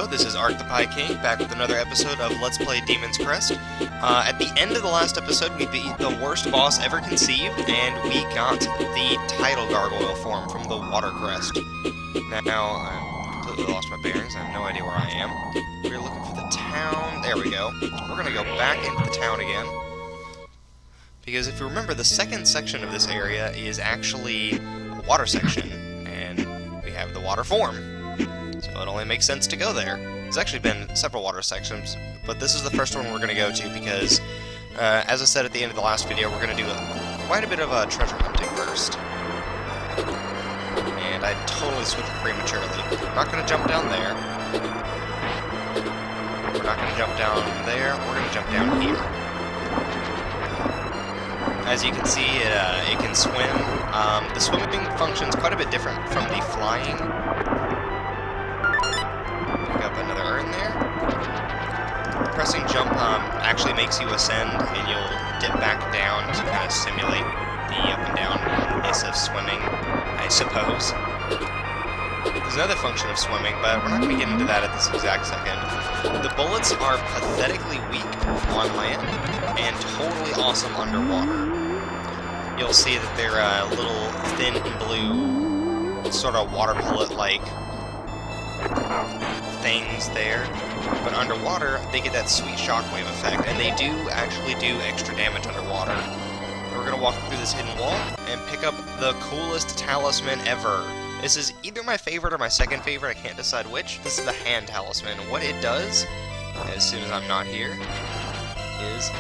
Hello, this is ArkthePieKing, back with another episode of Let's Play Demon's Crest. At the end of the last episode, we beat the worst boss ever conceived, and we got the tidal gargoyle form from the water crest. Now, I've completely lost my bearings, I have no idea where I am. We're looking for the town, there we go. We're gonna go back into the town again. Because if you remember, the second section of this area is actually a water section, and we have the water form. So it only makes sense to go there. There's actually been several water sections, but this is the first one we're going to go to because, as I said at the end of the last video, we're going to do quite a bit of treasure hunting first. And I totally switched prematurely. We're not going to jump down there. We're not going to jump down there. We're going to jump down here. As you can see, it can swim. The swimming functions quite a bit different from the flying. Another urn there. Pressing jump actually makes you ascend, and you'll dip back down to kind of simulate the up and down-ness of swimming, I suppose. There's another function of swimming, but we're not going to get into that at this exact second. The bullets are pathetically weak on land, and totally awesome underwater. You'll see that they're little thin blue, sort of water bullet-like things there, but underwater they get that sweet shockwave effect, and they do actually do extra damage underwater. We're gonna walk through this hidden wall and pick up the coolest talisman ever. This is either my favorite or my second favorite, I can't decide which. This is the hand talisman. What it does, as soon as I'm not here, is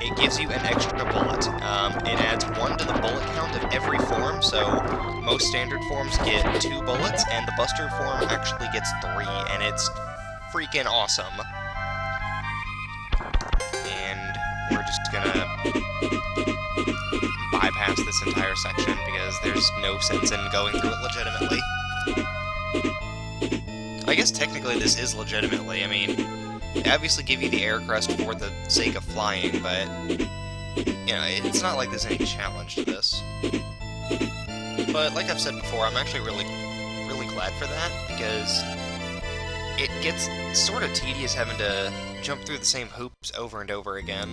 it gives you an extra bullet. It adds 1 to the bullet count of every form, so most standard forms get 2 bullets, and the Buster form actually gets 3, and it's freaking awesome. And we're just gonna bypass this entire section, because there's no sense in going through it legitimately. I guess technically this is legitimately, I mean, they obviously give you the air crest for the sake of flying, but, you know, it's not like there's any challenge to this. But, like I've said before, I'm actually really glad for that, because it gets sort of tedious having to jump through the same hoops over and over again.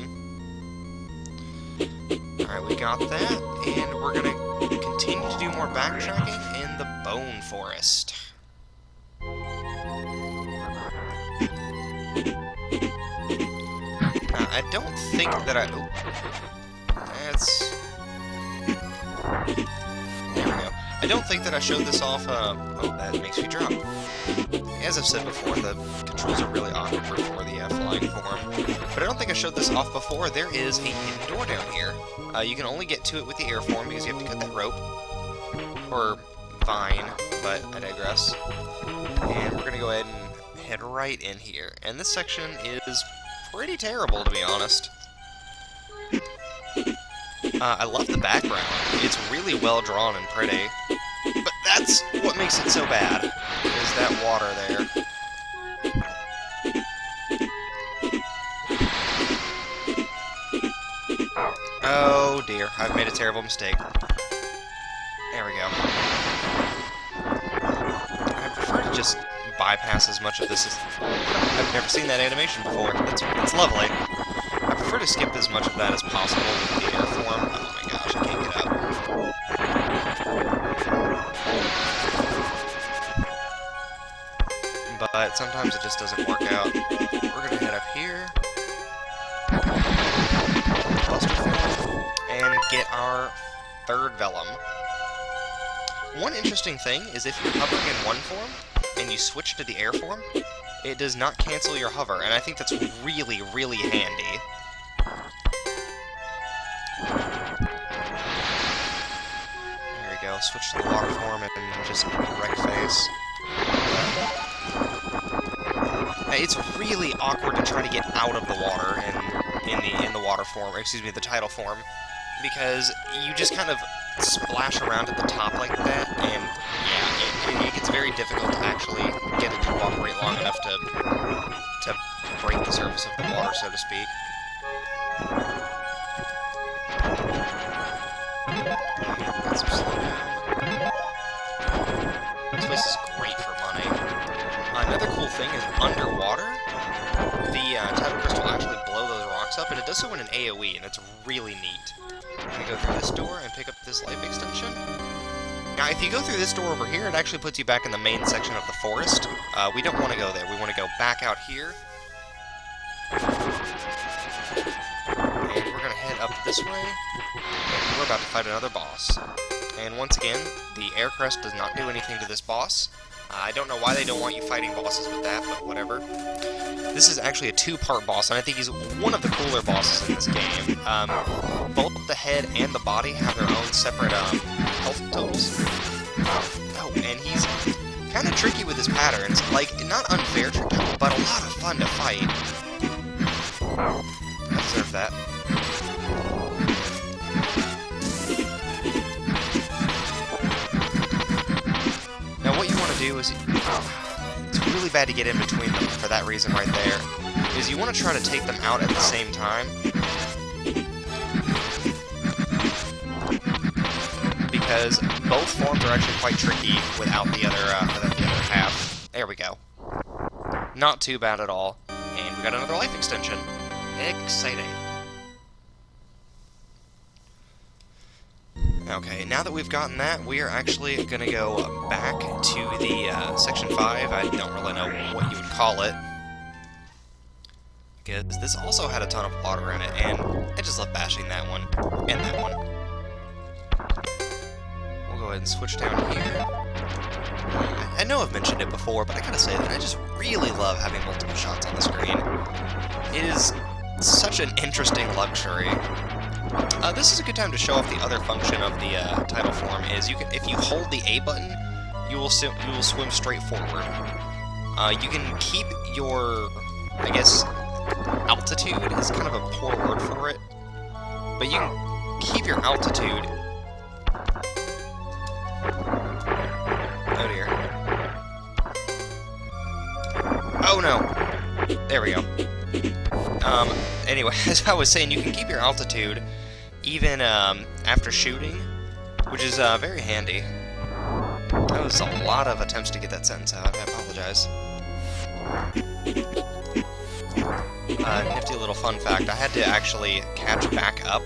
Alright, we got that, and we're gonna continue to do more backtracking in the Bone Forest. I don't think that there we go. I don't think that I showed this off, oh, that makes me drop. As I've said before, the controls are really awkward for the flying form. But I don't think I showed this off before. There is a hidden door down here. You can only get to it with the air form because you have to cut that rope. Or vine, but I digress. And we're gonna go ahead and head right in here. And this section is pretty terrible, to be honest. I love the background. It's really well drawn and pretty. But that's what makes it so bad, is that water there. Oh dear, I've made a terrible mistake. There we go. I prefer to just bypass as much of this as... I've never seen that animation before. That's lovely. I prefer to skip as much of that as possible with the air form. Oh my gosh, I can't get up. But sometimes it just doesn't work out. We're gonna head up here. Buster form. And get our 3rd vellum. One interesting thing is if you're hovering in one form, and you switch to the air form, it does not cancel your hover, and I think that's really, really handy. There we go, switch to the water form and just wreck face. It's really awkward to try to get out of the water in the water form, or excuse me, the tidal form, because you just kind of splash around at the top like that, and yeah, it gets very difficult to actually get it to cooperate long enough to break the surface of the water, so to speak. Get some slow down. This place is great for money. Another cool thing is underwater, the tidal crystal will actually blow those rocks up, and it does so in an AoE, and it's really neat. I'm going to go through this door and pick up this life extension. Now, if you go through this door over here, it actually puts you back in the main section of the forest. We don't want to go there. We want to go back out here. And we're going to head up this way. And we're about to fight another boss. And once again, the air crest does not do anything to this boss. I don't know why they don't want you fighting bosses with that, but whatever. This is actually a two-part boss, and I think he's one of the cooler bosses in this game. Both the head and the body have their own separate health totals. Oh, and he's kind of tricky with his patterns. Like, not unfair tricky, but a lot of fun to fight. I deserve that. Now what you want to do is, it's really bad to get in between them for that reason right there, is you want to try to take them out at the same time. Because both forms are actually quite tricky without the other half. There we go. Not too bad at all. And we got another life extension. Exciting. Okay, now that we've gotten that, we are actually going to go back to the Section 5. I don't really know what you would call it. Because this also had a ton of water in it, and I just love bashing that one. And that one. We'll go ahead and switch down here. I know I've mentioned it before, but I gotta say that I just really love having multiple shots on the screen. It is such an interesting luxury. This is a good time to show off the other function of the tidal form. Is if you hold the A button, you will swim straight forward. You can keep your, I guess, altitude is kind of a poor word for it, but you can keep your altitude. Oh dear. Oh no. There we go. Anyway, as I was saying, you can keep your altitude even after shooting, which is very handy. That was a lot of attempts to get that sentence out. I apologize. Nifty little fun fact, I had to actually catch back up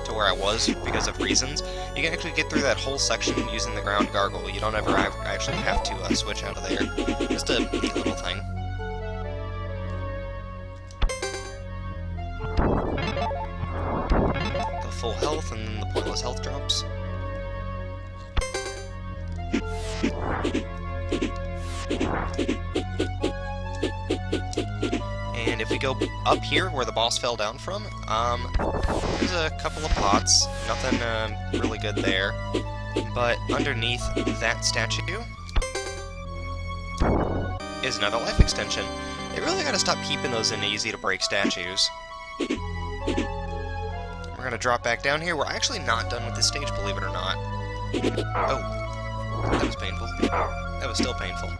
to where I was because of reasons. You can actually get through that whole section using the ground gargle. You don't ever actually have to switch out of there. Just a neat little thing. Full health and then the pointless health drops. And if we go up here where the boss fell down from, there's a couple of pots. Nothing really good there. But underneath that statue is another life extension. They really gotta stop keeping those in easy to break statues. We're going to drop back down here. We're actually not done with this stage, believe it or not. Oh, that was painful. That was still painful.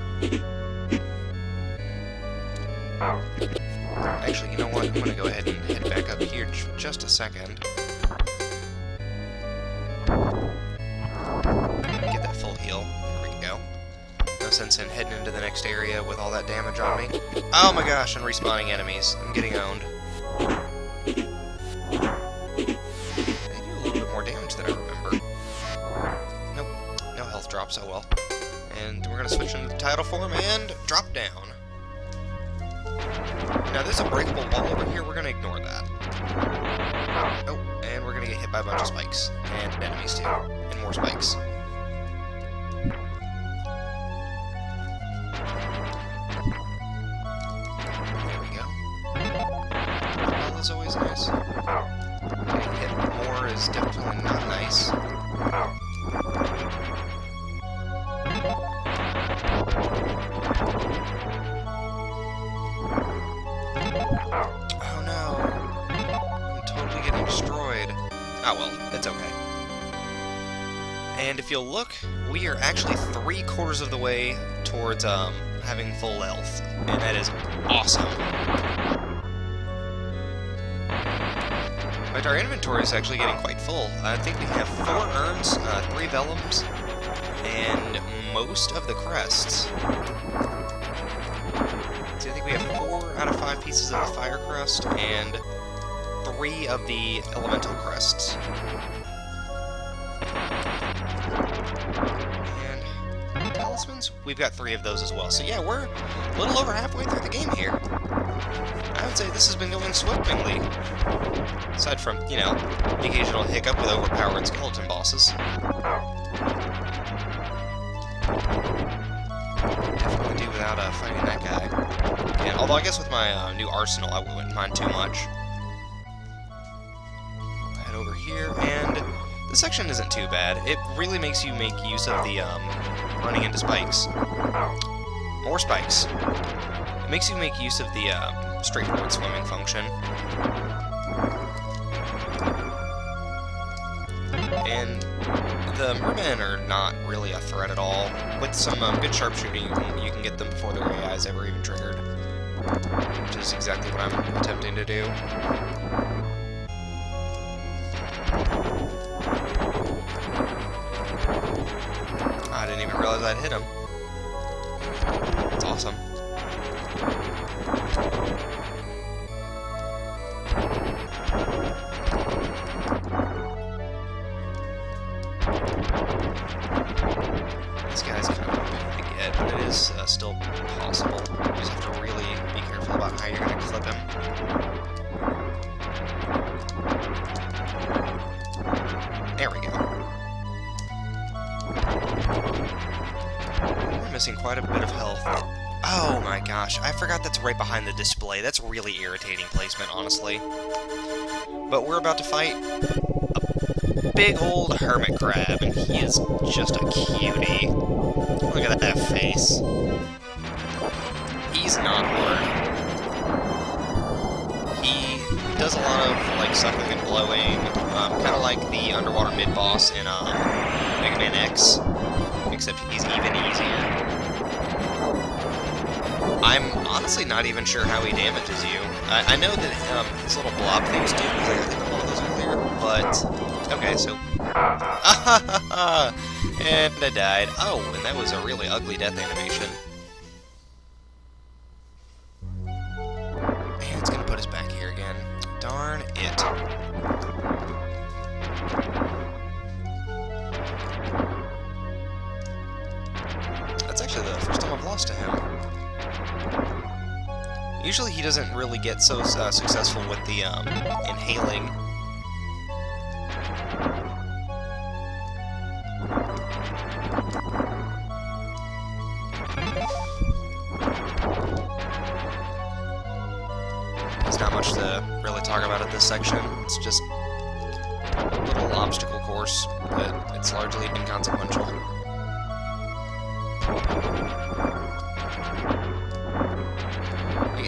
Actually, you know what? I'm going to go ahead and head back up here just a second. Get that full heal. There we go. No sense in heading into the next area with all that damage on me. Oh my gosh, and respawning enemies. I'm getting owned. Drops, oh well. And we're going to switch into the tidal form and drop down. Now there's a breakable wall over here, we're going to ignore that. Oh, and we're going to get hit by a bunch of spikes. And enemies too. And more spikes. There we go. Well, that's always nice. Getting hit more is definitely not nice. Oh no, I'm totally getting destroyed. Oh well, it's okay. And if you'll look, we are actually 3/4 of the way towards having full health, and that is awesome. But our inventory is actually getting quite full. I think we have 4 urns, 3 vellums, and most of the crests. pieces of the Fire Crest and 3 of the Elemental Crests. And Talismans? We've got 3 of those as well. So yeah, we're a little over halfway through the game here. I would say this has been going swimmingly. Aside from, you know, the occasional hiccup with overpowered skeleton bosses. Definitely do without fighting that guy. And although I guess with my new arsenal, I wouldn't mind too much. Head over here, and this section isn't too bad. It really makes you make use of the running into spikes. More spikes. It makes you make use of the straightforward swimming function. And the mermen are not really a threat at all. With some good sharpshooting, you can get them before their AI's ever even triggered. Which is exactly what I'm attempting to do. I didn't even realize I'd hit him. That's awesome. This guy's kind of a pain to get, but it is still possible. You just have to really be careful about how you're going to clip him. There we go. We're missing quite a bit of health. Oh my gosh, I forgot that's right behind the display. That's really irritating placement, honestly. But we're about to fight a big old hermit crab, and he is just a cutie. Look at that face. He's not hard. He does a lot of like sucking and blowing, kind of like the underwater mid-boss in Mega Man X, except he's even easier. I'm honestly not even sure how he damages you. I know that his little blob things do, because I got hit with one of those earlier, but... Okay, so... and I died. Oh, and that was a really ugly death animation. Man, it's gonna put us back here again. Darn it. That's actually the first time I've lost to him. Usually he doesn't really get so successful with the inhaling. There's not much to really talk about at this section. It's just a little obstacle course, but it's largely inconsequential.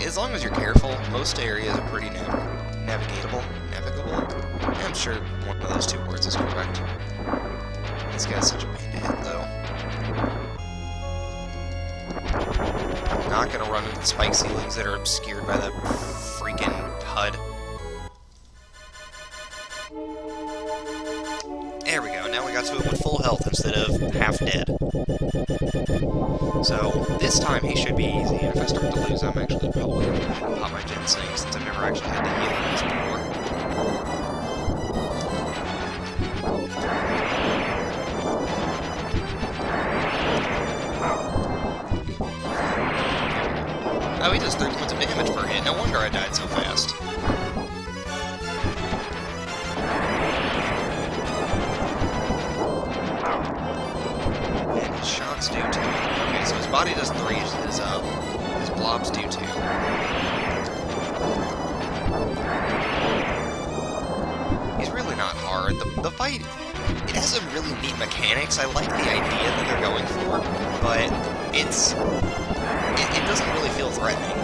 As long as you're careful, most areas are pretty navigable. I'm sure one of those 2 words is correct. This guy's such a pain to hit, though. I'm not gonna run into the spike ceilings that are obscured by the freaking HUD. There we go, now we got to him with full health instead of half dead. So, this time he should be easy, and if I start to lose, I'm actually probably going to pop my ginseng, since I've never actually had to heal this before. Oh, he does 30 points of damage per hit. No wonder I died so fast. And his shots do too. Okay, so his body does 3, his blobs do 2. He's really not hard. The fight, it has some really neat mechanics. I like the idea that they're going for, but it doesn't really feel threatening.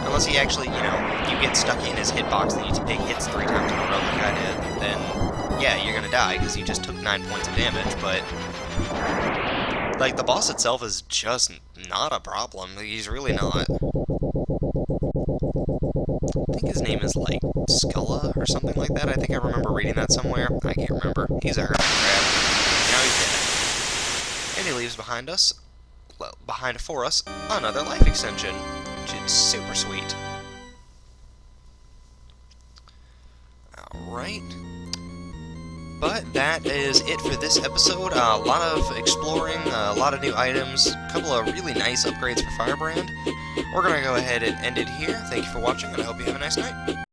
Unless he actually, you know, you get stuck in his hitbox and you take hits 3 times in a row like I did, then, yeah, you're gonna die because you just took 9 points of damage, but... Like, the boss itself is just not a problem. He's really not. I think his name is, like, Skulla or something like that. I think I remember reading that somewhere. I can't remember. He's a hermit crab. Now he's dead. And he leaves behind for us, another life extension, which is super sweet. Alright. But that is it for this episode. A lot of exploring, a lot of new items, a couple of really nice upgrades for Firebrand. We're going to go ahead and end it here. Thank you for watching, and I hope you have a nice night.